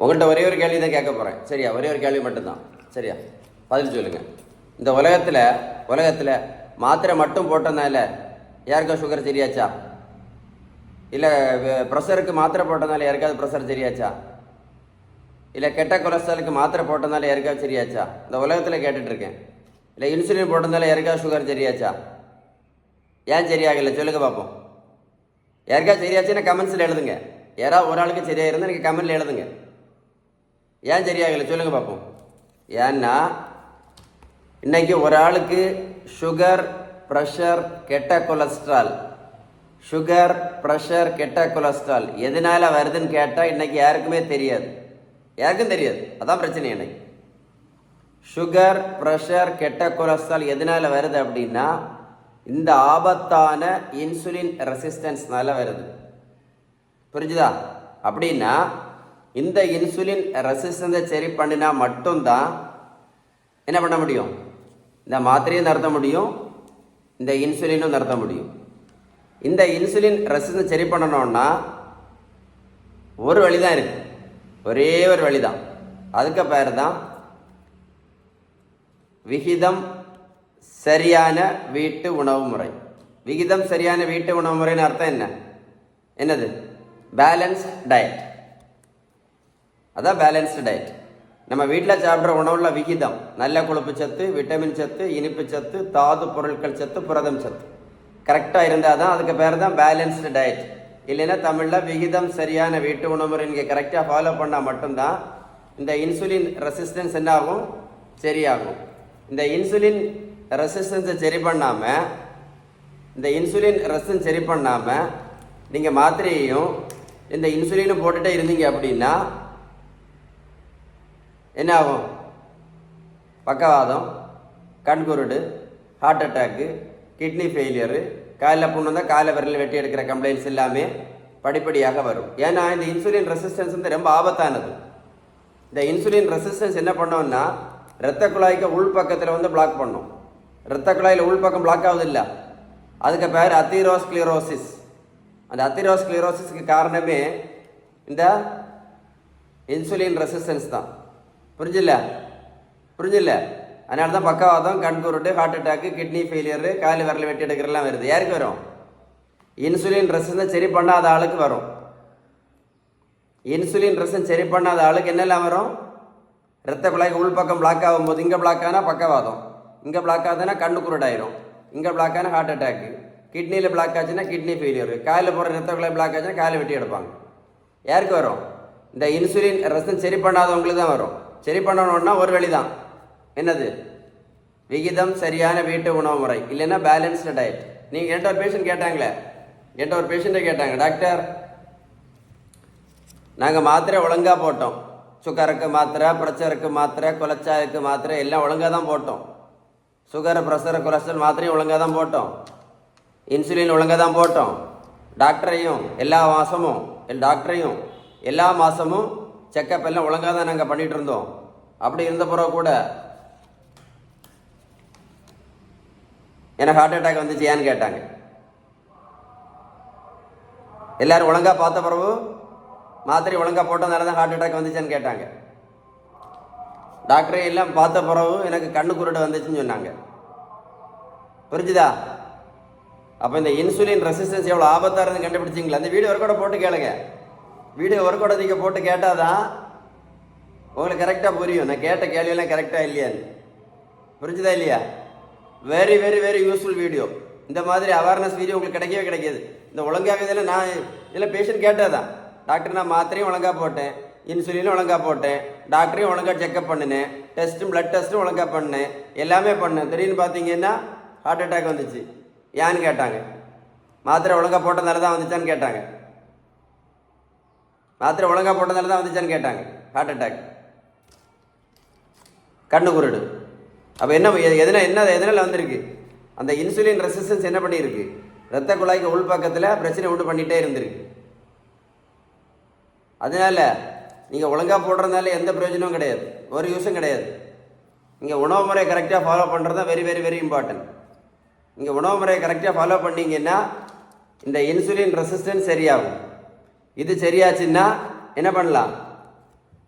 உங்கள்கிட்ட ஒரே ஒரு கேள்வி தான் கேட்க போகிறேன், சரியா? ஒரே ஒரு கேள்வி மட்டும்தான், சரியா? பதில் சொல்லுங்கள். இந்த உலகத்தில் மாத்திரை மட்டும் போட்டதுனால யாருக்கா சுகர் சரியாச்சா? இல்லை ப்ரெஷருக்கு மாத்திரை போட்டதுனால யாருக்காவது ப்ரெஷர் சரியாச்சா? இல்லை கெட்ட கொலஸ்ட்ராலுக்கு மாத்திரை போட்டதுனால யாருக்காவது சரியாச்சா? இந்த உலகத்தில் கேட்டுட்ருக்கேன். இல்லை இன்சுலின் போட்டதுனால யாருக்காவது சுகர் சரியாச்சா? ஏன் சரியாகலை சொல்லுங்க பார்ப்போம். யாருக்காவது சரியாச்சுன்னா கமெண்ட்ஸில் எழுதுங்க. யாராவது ஒரு ஆளுக்கு சரியாக இருந்தால் நீங்கள் கமெண்ட்டில் எழுதுங்க. ஏன் சரியாகலை சொல்லுங்க பார்ப்போம். ஏன்னா இன்னைக்கு ஒரு ஆளுக்கு சுகர், ப்ரெஷர், கெட்ட கொலஸ்ட்ரால், சுகர், ப்ரெஷர், கெட்ட கொலஸ்ட்ரால் எதனால வருதுன்னு கேட்டால் இன்னைக்கு யாருக்குமே தெரியாது. யாருக்கும் தெரியாது. அதான் பிரச்சனை. இன்னைக்கு சுகர், ப்ரெஷர், கெட்ட கொலஸ்ட்ரால் எதனால வருது அப்படின்னா இந்த ஆபத்தான இன்சுலின் ரெசிஸ்டன்ஸ்னால வருது. புரிஞ்சுதா? அப்படின்னா இந்த இன்சுலின் ரெசிஸ்டன்ஸை சரி பண்ணினா மட்டும்தான் என்ன பண்ண முடியும்? இந்த மாத்திரையும் நிறுத்த முடியும், இந்த இன்சுலினும் நிறுத்த முடியும். இந்த இன்சுலின் ரெசிஸ்டன்ஸ் சரி பண்ணணும்னா ஒரு வழி தான் இருக்கு, ஒரே ஒரு வழி தான். அதுக்கு பேர் தான் விகிதம் சரியான வீட்டு உணவு முறை. விகிதம் சரியான வீட்டு உணவு முறைன்னு அர்த்தம் என்னது? Balanced diet. அதான் பேலன்ஸ்டு டயட். நம்ம வீட்டில் சாப்பிட்ற உணவுல விகிதம், நல்ல கொழுப்பு சத்து, விட்டமின் சத்து, இனிப்பு சத்து, தாது பொருட்கள் சத்து, புரதம் சத்து கரெக்டாக இருந்தால் தான் அதுக்கு பேர் தான் பேலன்ஸ்டு டயட். இல்லைன்னா தமிழில் விகிதம் சரியான வீட்டு உணவு முறை நீங்கள் கரெக்டாக ஃபாலோ பண்ணால் மட்டும்தான் இந்த இன்சுலின் ரெசிஸ்டன்ஸ் என்ன ஆகும்? சரியாகும். இந்த இன்சுலின் ரெசிஸ்டன்ஸை சரி பண்ணாமல் நீங்கள் மாத்திரையையும் இந்த இன்சுலினும் போட்டுகிட்டே இருந்தீங்க அப்படின்னா என்ன ஆகும்? பக்கவாதம், கண்குருடு, ஹார்ட் அட்டாக்கு, கிட்னி ஃபெயிலியரு, காலில் புண்ணு வந்தால் காலை விரலில் வெட்டி எடுக்கிற கம்ப்ளைண்ட்ஸ் எல்லாமே படிப்படியாக வரும். ஏன்னா இந்த இன்சுலின் ரெசிஸ்டன்ஸ் வந்து ரொம்ப ஆபத்தானது. இந்த இன்சுலின் ரெசிஸ்டன்ஸ் என்ன பண்ணோம்னா இரத்த குழாய்க்கு உள் பக்கத்தில் வந்து பிளாக் பண்ணும். இரத்த குழாயில் உள்பக்கம் பிளாக் ஆகுது இல்லை, அதுக்கு பேர் அத்தீரோஸ்க்ளிரோசிஸ். அந்த அத்தீரோஸ்க்ளிரோசிஸ்க்கு காரணமே இந்த இன்சுலின் ரெசிஸ்டன்ஸ் தான். புரிஞ்சில்ல? அதனால தான் பக்கவாதம், கண்குருட்டு, ஹார்ட் அட்டாக்கு, கிட்னி ஃபெயிலியரு, காலி விரல் வெட்டி எடுக்கிறலாம் வருது. யாருக்கு வரும்? இன்சுலின் ரெசிஸ்டன்ஸ் சரி பண்ணாத ஆளுக்கு வரும். இன்சுலின் ரெசிஸ்டன்ஸ் சரி பண்ணாத ஆளுக்கு என்னெல்லாம் வரும்? இரத்த குழாய்க்கு உள்பக்கம் பிளாக் ஆகும்போது இங்கே பிளாக் ஆனால் பக்கவாதம், இங்கே பிளாக் ஆகுதுன்னா கண்ணு குருடாயிரும், இங்கே பிளாக் ஆனால் ஹார்ட் அட்டாக்கு, கிட்னியில் பிளாக் ஆச்சுன்னா கிட்னி ஃபெயிலியர், காலில் போகிற இரத்த குழாய் பிளாக் ஆச்சுன்னா காலை வெட்டி எடுப்பாங்க. யாருக்கு வரும்? இந்த இன்சுலின் ரெசிஸ்டன்ஸ் சரி பண்ணாதவங்களுக்கு தான் வரும். சரி பண்ணணும்னா ஒரு வழி தான். என்னது? விகிதம் சரியான வீட்டு உணவு முறை, இல்லைன்னா பேலன்ஸ்டு டயட். நீங்கள் என்கிட்ட ஒரு பேஷண்ட்டை கேட்டாங்க, டாக்டர் நாங்கள் மாத்திரை ஒழுங்காக போட்டோம், சுகருக்கு மாத்திரை, ப்ரெஷருக்கு மாத்திரை, கொலஸ்ட்ராலுக்கு மாத்திரை எல்லாம் ஒழுங்காக தான் போட்டோம், சுகர், ப்ரெஷர், கொலஸ்ட்ரால் மாத்திரையும் ஒழுங்காக தான் போட்டோம், இன்சுலின் ஒழுங்காக தான் போட்டோம், டாக்டரையும் எல்லா மாதமும் செக்கப் எல்லாம் ஒழுங்காக தான் நாங்கள் பண்ணிகிட்டு இருந்தோம். அப்படி இருந்த பிறகு கூட எனக்கு ஹார்ட் அட்டாக் வந்துச்சு ஏன்னு கேட்டாங்க. எல்லாரும் ஒழுங்காக பார்த்த பிறகு மாத்திரை ஒழுங்காக போட்டதுனால தான் ஹார்ட் அட்டாக் வந்துச்சுன்னு கேட்டாங்க. டாக்டரை எல்லாம் பார்த்த பிறகு எனக்கு கண்ணு குருடு வந்துச்சுன்னு சொன்னாங்க. புரிஞ்சுதா? அப்போ இந்த இன்சுலின் ரெசிஸ்டன்ஸ் எவ்வளோ ஆபத்தாக இருந்து கண்டுபிடிச்சிங்களா? அந்த வீடியோ ஒர்க்கோட போட்டு கேளுங்க. வீடியோ ஒர்க்கோட நீங்கள் போட்டு கேட்டால் தான் உங்களுக்கு கரெக்டாக புரியும் நான் கேட்ட கேள்வியெல்லாம் கரெக்டாக இல்லையான்னு. புரிஞ்சுதா இல்லையா? Very very very useful video. இந்த மாதிரி அவேர்னஸ் வீடியோ உங்களுக்கு கிடைக்காது. இந்த ஒழுங்காக இதில் பேஷண்ட் கேட்டால் தான், டாக்டர் நான் மாத்திரையும் ஒழுங்காக போட்டேன், இன்சுலினும் ஒழுங்காக போட்டேன், டாக்டரையும் ஒழுங்காக செக்அப் பண்ணினேன், பிளட் டெஸ்ட்டும் ஒழுங்காக பண்ணேன், எல்லாமே பண்ணேன், திடீர்னு பார்த்தீங்கன்னா ஹார்ட் அட்டாக் வந்துச்சு ஏன்னு கேட்டாங்க. மாத்திரை ஒழுங்காக போட்டதுனால தான் வந்துச்சான்னு கேட்டாங்க. ஹார்ட் அட்டாக், கண்ணு குருடு. அப்போ எதனால் வந்திருக்கு? அந்த இன்சுலின் ரெசிஸ்டன்ஸ் என்ன பண்ணியிருக்கு? இரத்த குழாய்க்கு உள்பக்கத்தில் பிரச்சனை உண்டு பண்ணிகிட்டே இருந்திருக்கு. அதனால நீங்கள் ஒழுங்காக போடுறதுனால எந்த பிரயோஜனமும் கிடையாது, ஒரு யூஸும் கிடையாது. நீங்கள் உணவு முறையை கரெக்டாக ஃபாலோ பண்ணுறது தான் வெரி வெரி வெரி இம்பார்ட்டன்ட். நீங்கள் உணவு முறையை கரெக்டாக ஃபாலோ பண்ணிங்கன்னா இந்த இன்சுலின் ரெசிஸ்டன்ஸ் சரியாகும். இது சரியாச்சுன்னா என்ன பண்ணலாம்?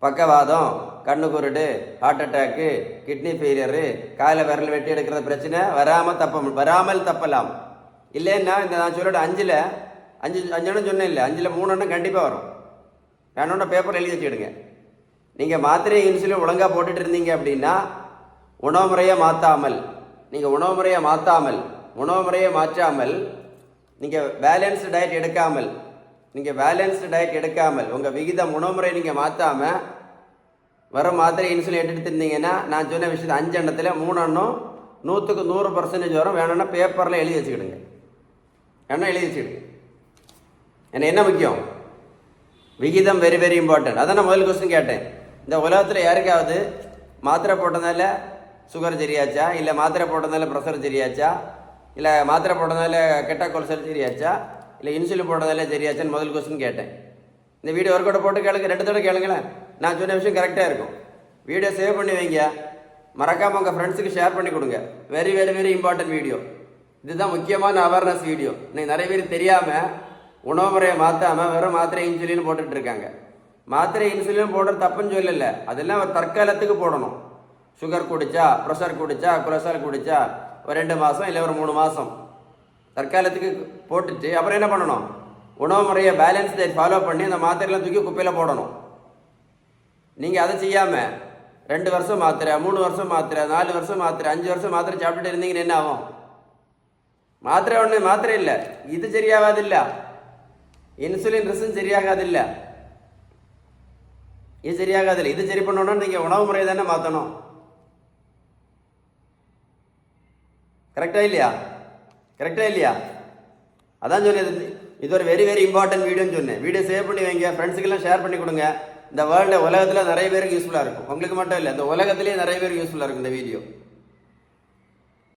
பக்கவாதம், கண்ணு குருடு, ஹார்ட் அட்டாக்கு, கிட்னி ஃபெயிலியரு, காலில் விரல் வெட்டி எடுக்கிற பிரச்சனை வராமல் தப்பலாம். இல்லைன்னா இந்த நான் சொல்லிட்டு அஞ்செண்ணம் சொன்னேன் இல்லை, 5ல் 3 எண்ணம் கண்டிப்பாக வரும். வேணும்னா பேப்பர் எழுதி வச்சுக்கிடுங்க. நீங்கள் மாத்திரை இன்சுலின் ஒழுங்காக போட்டுட்டு இருந்தீங்க அப்படின்னா உணவு முறையை மாற்றாமல் நீங்கள் பேலன்ஸ்டு டயட் எடுக்காமல் உங்கள் விகிதம் உணவு முறை நீங்கள் மாற்றாமல் வரும் மாத்திரை இன்சுலின் எடுத்துட்டு இருந்தீங்கன்னா நான் சொன்ன விஷயத்தை 5 எண்ணத்தில் 3 எண்ணம் 100க்கு 100% வரும். வேணும்னா பேப்பரில் எழுதி வச்சுக்கிடுங்க. என்ன முக்கியம்? விகிதம் வெரி வெரி இம்பார்ட்டன்ட். அதான் நான் முதல் கொஸ்டின் கேட்டேன். இந்த உலகத்தில் யாருக்காவது மாத்திரை போட்டதால சுகர் சரியாச்சா, இல்லை மாத்திரை போட்டதால ப்ரெஷர் சரியாச்சா, இல்லை மாத்திரை போட்டதால கெட்ட கொலஸ்ட்ரால் சரியாச்சா, இல்லை இன்சுலின் போட்டதால சரியாச்சான்னு முதல் கொஸ்டின் கேட்டேன். இந்த வீடியோ ஒர்க் அவுட் போட்டு கேளுங்க, 2 தடவை கேளுங்களேன். நான் சொன்ன விஷயம் கரெக்டாக இருக்கும். வீடியோ சேவ் பண்ணி வைங்க, மறக்காமல் உங்கள் ஃப்ரெண்ட்ஸுக்கு ஷேர் பண்ணி கொடுங்க. Very very very important video. இதுதான் முக்கியமான அவேர்னஸ் வீடியோ. இன்னைக்கு நிறைய பேர் தெரியாமல் உணவு முறையை மாற்றாமல் வெறும் மாத்திரை இன்சுலின் போட்டுட்டு இருக்காங்க. மாத்திரை இன்சுலின் போடுறது தப்புன்னு சொல்லலை, அதெல்லாம் ஒரு தற்காலத்துக்கு போடணும். சுகர் குடித்தா, ப்ரெஷர் குடித்தா, கொலஸ்ட்ரால் குடித்தா ஒரு 2 மாதம் இல்லை ஒரு 3 மாதம் தற்காலத்துக்கு போட்டுட்டு அப்புறம் என்ன பண்ணணும்? உணவு முறையை பேலன்ஸ் டயட் ஃபாலோ பண்ணி அந்த மாத்திரைலாம் தூக்கி குப்பையில் போடணும். நீங்கள் அதை செய்யாமல் 2 வருஷம் மாத்திரை, 3 வருஷம் மாத்திரை, 4 வருஷம் மாத்திரை, 5 வருஷம் மாத்திரை சாப்பிட்டுட்டு இருந்தீங்கன்னு என்ன ஆகும்? மாத்திரை இல்லை, இது சரியாகாதில்ல, இன்சுலின் ரிசன் சரியாகாதில்ல, இது சரி பண்ணணும்னா நீங்கள் உணவு முறையை தானே மாற்றணும். கரெக்டா இல்லையா? அதான் சொன்னேன். இது ஒரு வெரி வெரி இம்பார்ட்டன்ட் வீடியோன்னு சொன்னேன். வீடியோ சேவ் பண்ணி வைங்க, ஃப்ரெண்ட்ஸுக்கெல்லாம் ஷேர் பண்ணி கொடுங்க. இந்த உலகத்தில் நிறைய பேருக்கு யூஸ்ஃபுல்லாக இருக்கும். உங்களுக்கு மட்டும் இல்லை, இந்த உலகத்திலேயே நிறைய பேருக்கு யூஸ்ஃபுல்லாக இருக்கும் இந்த வீடியோ.